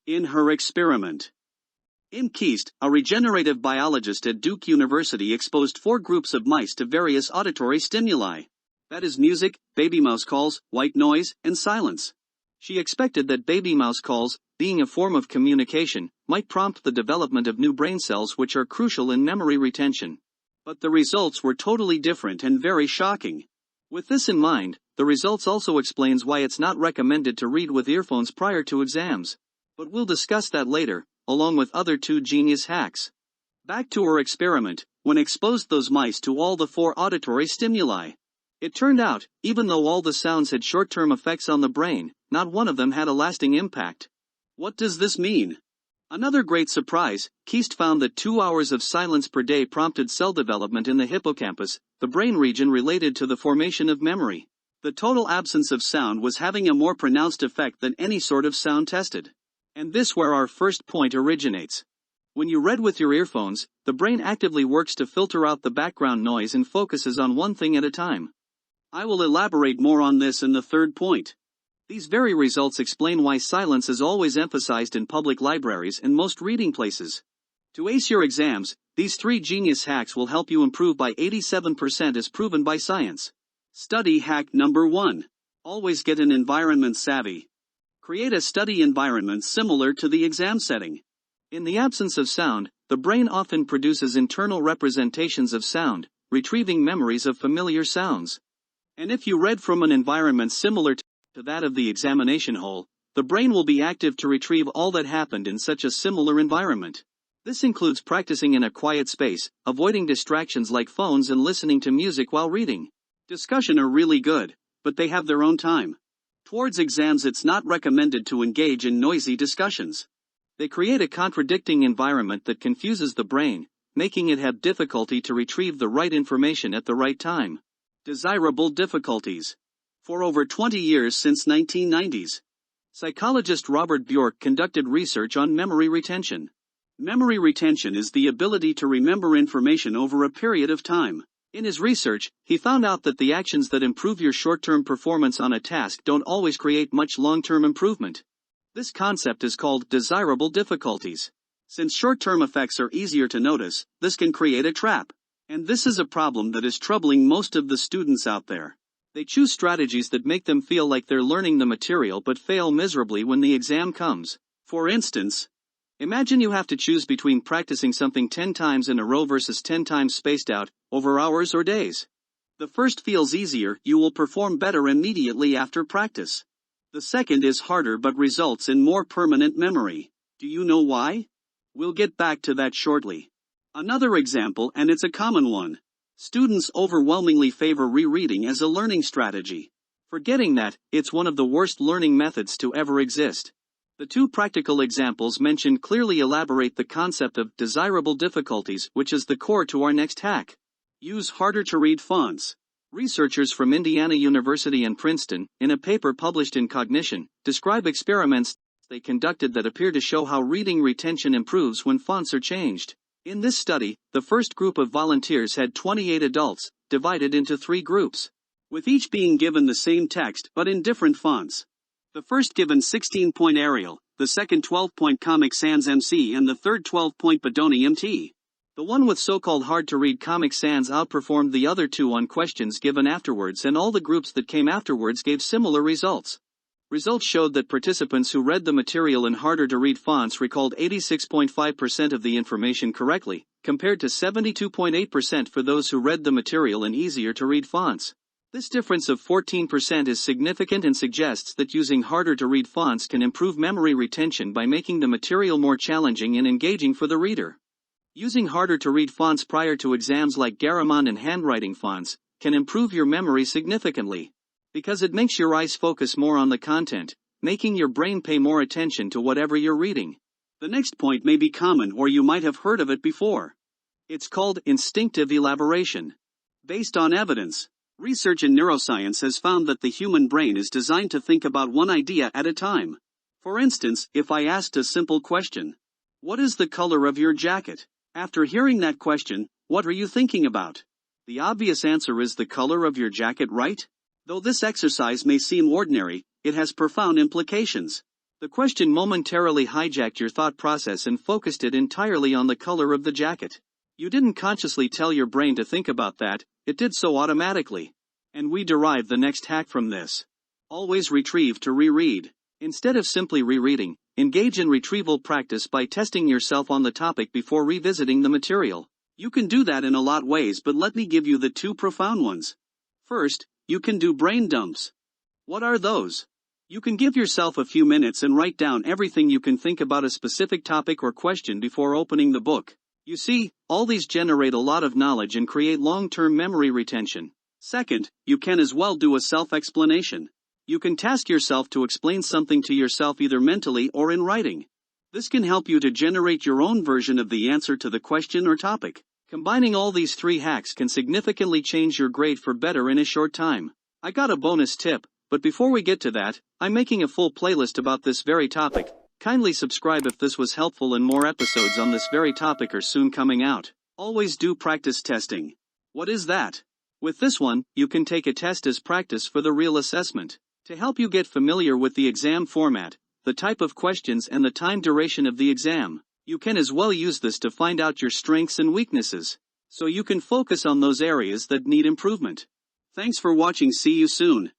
In her experiment, Im Keast, a regenerative biologist at Duke University, exposed 4 groups of mice to various auditory stimuli. That is music, baby mouse calls, white noise, and silence. She expected that baby mouse calls, being a form of communication, might prompt the development of new brain cells which are crucial in memory retention. But the results were totally different and very shocking. With this in mind, the results also explains why it's not recommended to read with earphones prior to exams. But we'll discuss that later, along with other 2 genius hacks. Back to her experiment, when exposed those mice to all the 4 auditory stimuli. It turned out, even though all the sounds had short-term effects on the brain, not one of them had a lasting impact. What does this mean? Another great surprise, Keast found that 2 hours of silence per day prompted cell development in the hippocampus, the brain region related to the formation of memory. The total absence of sound was having a more pronounced effect than any sort of sound tested. And this where our first point originates. When you read with your earphones, the brain actively works to filter out the background noise and focuses on one thing at a time. I will elaborate more on this in the third point. These very results explain why silence is always emphasized in public libraries and most reading places. To ace your exams, these 3 genius hacks will help you improve by 87% as proven by science. Study hack number 1. Always get an environment savvy. Create a study environment similar to the exam setting. In the absence of sound, the brain often produces internal representations of sound, retrieving memories of familiar sounds. And if you read from an environment similar to that of the examination hall, the brain will be active to retrieve all that happened in such a similar environment. This includes practicing in a quiet space, avoiding distractions like phones and listening to music while reading. Discussion are really good, but they have their own time. Towards exams, it's not recommended to engage in noisy discussions. They create a contradicting environment that confuses the brain, making it have difficulty to retrieve the right information at the right time. Desirable difficulties. For over 20 years since 1990s, psychologist Robert Bjork conducted research on memory retention. Memory retention is the ability to remember information over a period of time. In his research, he found out that the actions that improve your short-term performance on a task don't always create much long-term improvement. This concept is called desirable difficulties. Since short-term effects are easier to notice, this can create a trap. And this is a problem that is troubling most of the students out there. They choose strategies that make them feel like they're learning the material but fail miserably when the exam comes. For instance, imagine you have to choose between practicing something 10 times in a row versus 10 times spaced out, over hours or days. The first feels easier, you will perform better immediately after practice. The second is harder but results in more permanent memory. Do you know why? We'll get back to that shortly. Another example, and it's a common one. Students overwhelmingly favor rereading as a learning strategy, forgetting that it's one of the worst learning methods to ever exist. The 2 practical examples mentioned clearly elaborate the concept of desirable difficulties, which is the core to our next hack. Use harder-to-read fonts. Researchers from Indiana University and Princeton, in a paper published in Cognition, describe experiments they conducted that appear to show how reading retention improves when fonts are changed. In this study, the first group of volunteers had 28 adults, divided into 3 groups, with each being given the same text but in different fonts. The first given 16-point Arial, the second 12-point Comic Sans MC and the third 12-point Bodoni MT. The one with so-called hard-to-read Comic Sans outperformed the other 2 on questions given afterwards, and all the groups that came afterwards gave similar results. Results showed that participants who read the material in harder-to-read fonts recalled 86.5% of the information correctly, compared to 72.8% for those who read the material in easier-to-read fonts. This difference of 14% is significant and suggests that using harder-to-read fonts can improve memory retention by making the material more challenging and engaging for the reader. Using harder-to-read fonts prior to exams like Garamond and handwriting fonts can improve your memory significantly, because it makes your eyes focus more on the content, making your brain pay more attention to whatever you're reading. The next point may be common or you might have heard of it before. It's called instinctive elaboration. Based on evidence, research in neuroscience has found that the human brain is designed to think about one idea at a time. For instance, if I asked a simple question, "What is the color of your jacket?" After hearing that question, what are you thinking about? The obvious answer is the color of your jacket, right? Though this exercise may seem ordinary, it has profound implications. The question momentarily hijacked your thought process and focused it entirely on the color of the jacket. You didn't consciously tell your brain to think about that, it did so automatically. And we derive the next hack from this. Always retrieve to reread. Instead of simply rereading, engage in retrieval practice by testing yourself on the topic before revisiting the material. You can do that in a lot ways, but let me give you the two profound ones. First, you can do brain dumps. What are those? You can give yourself a few minutes and write down everything you can think about a specific topic or question before opening the book. You see, all these generate a lot of knowledge and create long-term memory retention. Second, you can as well do a self-explanation. You can task yourself to explain something to yourself either mentally or in writing. This can help you to generate your own version of the answer to the question or topic. Combining all these three hacks can significantly change your grade for better in a short time. I got a bonus tip, but before we get to that, I'm making a full playlist about this very topic. Kindly subscribe if this was helpful, and more episodes on this very topic are soon coming out. Always do practice testing. What is that? With this one, you can take a test as practice for the real assessment. To help you get familiar with the exam format, the type of questions and the time duration of the exam, you can as well use this to find out your strengths and weaknesses, so you can focus on those areas that need improvement. Thanks for watching. See you soon.